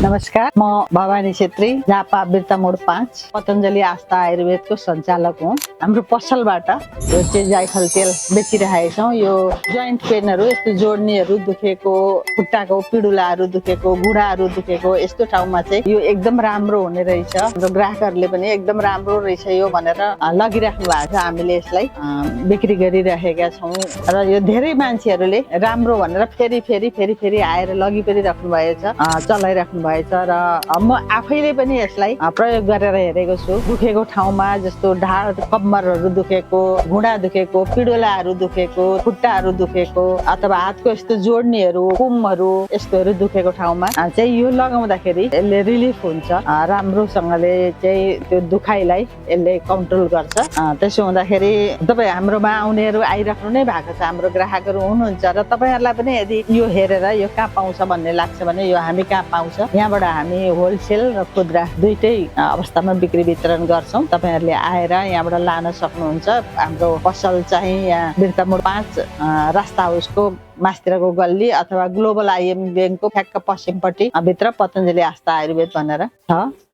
नमस्कार, म भवानी छेत्री, झापा बिर्ता मोड 5 पतञ्जलि आस्था आयुर्वेदको सञ्चालक हुँ। हाम्रो पसलबाट यो चाहिँ जाइफल तेल बेचिरहेका छौँ। यो जोइन्ट पेनहरू, यस्तो जोड्नीहरू दुखेको, खुट्टाको पिडुलाहरू दुखेको, घुँडाहरू दुखेको यस्तो ठाउँमा चाहिँ यो एकदम राम्रो हुने रहेछ। हाम्रो ग्राहकहरूले पनि एकदम राम्रो रहेछ यो भनेर लगिराख्नु भएको छ। हामीले यसलाई बिक्री गरिरहेका छौँ र यो धेरै मान्छेहरूले राम्रो भनेर फेरि फेरि फेरि फेरि आएर लगि पनि राख्नु भएछ, चलाइराख्नु भएछ र म आफैले पनि यसलाई प्रयोग गरेर हेरेको छु। दुखेको ठाउँमा जस्तो ढाड कम्मरहरू दुखेको, घुँडा दुखेको, पिडुलाहरू दुखेको, खुट्टाहरू दुखेको अथवा हातको यस्तो जोड्नीहरू, कुमहरू यस्तोहरू दुखेको ठाउँमा चाहिँ यो लगाउँदाखेरि यसले रिलिफ हुन्छ। राम्रोसँगले चाहिँ त्यो दुखाइलाई यसले कन्ट्रोल गर्छ। त्यसो हुँदाखेरि तपाईँ हाम्रोमा आउनेहरू आइराख्नु नै भएको छ, हाम्रो ग्राहकहरू हुनुहुन्छ र तपाईँहरूलाई पनि यदि यो हेरेर यो कहाँ पाउँछ भन्ने लाग्छ भने यो हामी कहाँ पाउँछ, यहाँबाट हामी होलसेल र खुद्रा दुइटै अवस्थामा बिक्री वितरण गर्छौँ। तपाईँहरूले आएर यहाँबाट लान सक्नुहुन्छ। हाम्रो पसल चाहिँ यहाँ बिर्ता मोड 5 रास्ता हाउसको मास्तिरको गल्ली अथवा ग्लोबल आइएम ब्याङ्कको ठ्याक्क पश्चिमपट्टि भित्र पतञ्जलि आस्था आयुर्वेद भनेर छ।